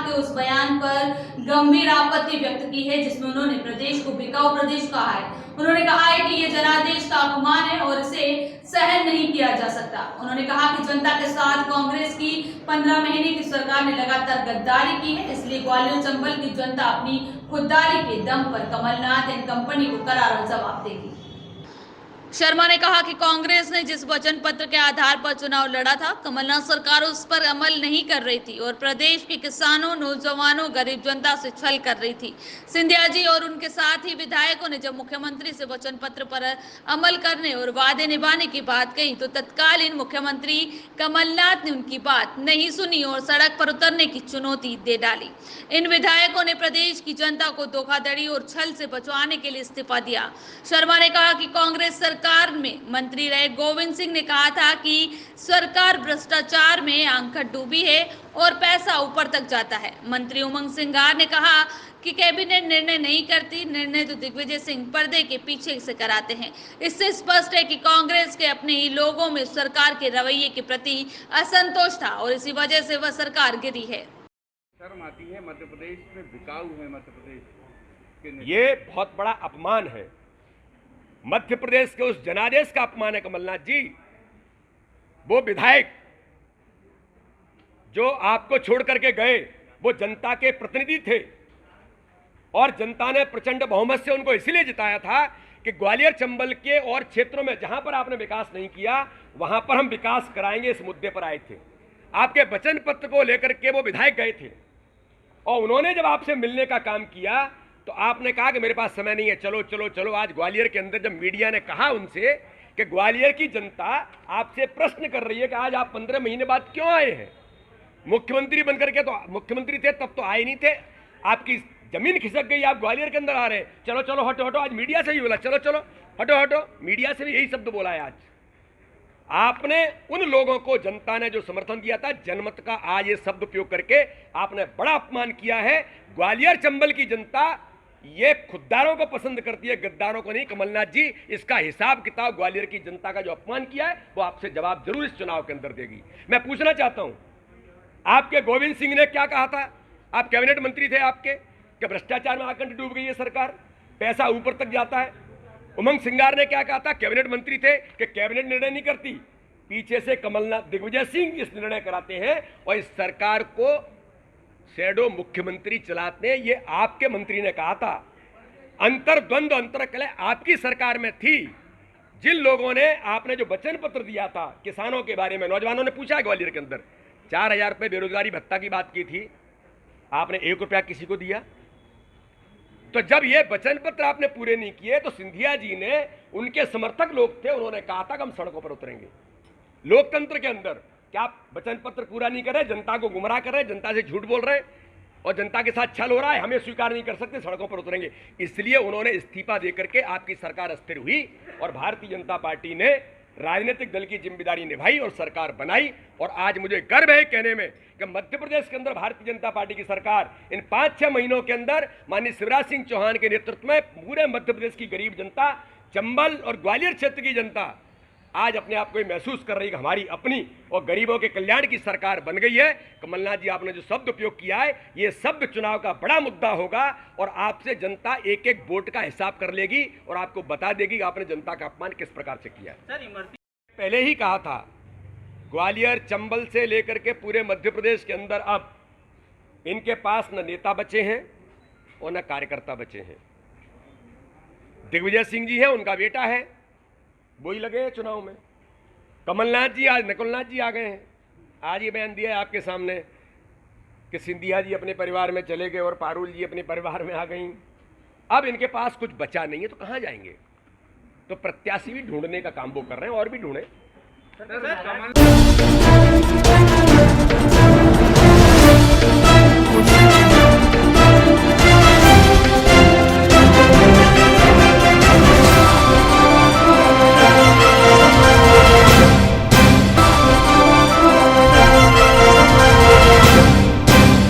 के उस बयान पर गंभीर आपत्ति व्यक्त की है, जिसमें उन्होंने प्रदेश को बिकाऊ प्रदेश कहा है। उन्होंने कहा है कि ये जनादेश का अपमान है और इसे सहन नहीं किया जा सकता। उन्होंने कहा कि जनता के साथ कांग्रेस की 15 महीने की सरकार ने लगातार गद्दारी की है, इसलिए ग्वालियर चंबल की जनता अपनी खुददारी के दम पर कमलनाथ एंड कंपनी को करारा जवाब देगी। शर्मा ने कहा कि कांग्रेस ने जिस वचन पत्र के आधार पर चुनाव लड़ा था, कमलनाथ सरकार उस पर अमल नहीं कर रही थी और प्रदेश के किसानों, नौजवानों, गरीब जनता से छल कर रही थी। सिंधिया जी और उनके साथ ही विधायकों ने जब मुख्यमंत्री से वचन पत्र पर अमल करने और वादे निभाने की बात कही तो तत्कालीन मुख्यमंत्री कमलनाथ ने उनकी बात नहीं सुनी और सड़क पर उतरने की चुनौती दे डाली। इन विधायकों ने प्रदेश की जनता को धोखाधड़ी और छल से बचवाने के लिए इस्तीफा दिया। शर्मा ने कहा कि कांग्रेस सरकार में मंत्री रहे गोविंद सिंह ने कहा था कि सरकार भ्रष्टाचार में आंखों डूबी है और पैसा ऊपर तक जाता है। मंत्री उमंग सिंगार ने कहा कि कैबिनेट निर्णय नहीं करती, निर्णय तो दिग्विजय सिंह पर्दे के पीछे से कराते हैं। इससे स्पष्ट है कि कांग्रेस के अपने ही लोगों में सरकार के रवैये के प्रति असंतोष था और इसी वजह से वह सरकार गिरी है। शर्म आती है मध्य प्रदेश में बिकाऊ है मध्य प्रदेश ये बहुत बड़ा अपमान है, मध्य प्रदेश के उस जनादेश का अपमान है। कमलनाथ जी, वो विधायक जो आपको छोड़ करके गए वो जनता के प्रतिनिधि थे और जनता ने प्रचंड बहुमत से उनको इसलिए जिताया था कि ग्वालियर चंबल के और क्षेत्रों में जहां पर आपने विकास नहीं किया वहां पर हम विकास कराएंगे, इस मुद्दे पर आए थे। आपके वचन पत्र को लेकर के वो विधायक गए थे और उन्होंने जब आपसे मिलने का काम किया तो आपने कहा कि मेरे पास समय नहीं है, चलो चलो चलो। आज ग्वालियर के अंदर जब मीडिया ने कहा उनसे कि ग्वालियर की जनता आपसे प्रश्न कर रही है कि आज आप 15 महीने बाद क्यों आए हैं, मुख्यमंत्री बनकर के तो मुख्यमंत्री थे तब तो आए नहीं थे, आपकी जमीन खिसक गई, आप ग्वालियर के अंदर आ रहे हैं, चलो चलो हटो हटो। आज मीडिया से भी बोला चलो चलो हटो हटो, मीडिया से भी यही शब्द बोला है। आज आपने उन लोगों को, जनता ने जो समर्थन दिया था जनमत का, आज ये शब्द उपयोग करके आपने बड़ा अपमान किया है। ग्वालियर चंबल की जनता ये खुददारों को पसंद करती है, गद्दारों को नहीं। कमलनाथ जी, इसका हिसाब किताब ग्वालियर की जनता का जो अपमान किया है वो आपसे जवाब जरूर इस चुनाव के अंदर देगी। मैं पूछना चाहता हूं, आपके गोविंद सिंह ने क्या कहा था, आप कैबिनेट मंत्री थे आपके, कि भ्रष्टाचार में आकंठ डूब गई है सरकार, पैसा ऊपर तक जाता है। उमंग सिंगार ने क्या कहा था, कैबिनेट मंत्री थे, कि कैबिनेट निर्णय नहीं करती, पीछे से कमलनाथ, दिग्विजय सिंह इस निर्णय कराते हैं और इस सरकार को शैडो मुख्यमंत्री चलाते हैं। ये आपके मंत्री ने कहा था। अंतर्द्वंद अंतरकलह आपकी सरकार में थी। जिन लोगों ने, आपने जो वचन पत्र दिया था किसानों के बारे में, नौजवानों ने पूछा है ग्वालियर के अंदर, 4000 रुपये बेरोजगारी भत्ता की बात की थी, आपने 1 रुपया किसी को दिया? तो जब ये वचन पत्र आपने पूरे नहीं किए तो सिंधिया जी ने, उनके समर्थक लोग थे, उन्होंने कहा था कि हम सड़कों पर उतरेंगे। लोकतंत्र के अंदर क्या आप वचन पत्र पूरा नहीं कर रहे, जनता को गुमराह कर रहे, जनता से झूठ बोल रहे और जनता के साथ छल हो रहा है, हमें स्वीकार नहीं कर सकते, सड़कों पर उतरेंगे। इसलिए उन्होंने इस्तीफा देकर के आपकी सरकार अस्थिर हुई और भारतीय जनता पार्टी ने राजनीतिक दल की जिम्मेदारी निभाई और सरकार बनाई। और आज मुझे गर्व है कहने में कि मध्य प्रदेश के अंदर भारतीय जनता पार्टी की सरकार इन 5-6 महीनों के अंदर माननीय शिवराज सिंह चौहान के नेतृत्व में पूरे मध्य प्रदेश की गरीब जनता, चंबल और ग्वालियर क्षेत्र की जनता आज अपने आप को महसूस कर रही है कि हमारी अपनी और गरीबों के कल्याण की सरकार बन गई है। कमलनाथ जी, आपने जो शब्द उपयोग किया है, ये शब्द चुनाव का बड़ा मुद्दा होगा और आपसे जनता एक एक वोट का हिसाब कर लेगी और आपको बता देगी कि आपने जनता का अपमान किस प्रकार से किया है। पहले ही कहा था, ग्वालियर चंबल से लेकर के पूरे मध्य प्रदेश के अंदर अब इनके पास न नेता बचे हैं और न कार्यकर्ता बचे हैं। दिग्विजय सिंह जी है, उनका बेटा है, वही लगे हैं चुनाव में। कमलनाथ जी, आज नकुलनाथ जी आ गए हैं। आज ये बयान दिया है आपके सामने कि सिंधिया जी अपने परिवार में चले गए और पारुल जी अपने परिवार में आ गई। अब इनके पास कुछ बचा नहीं है तो कहाँ जाएंगे? तो प्रत्याशी भी ढूंढने का काम वो कर रहे हैं और भी ढूंढे।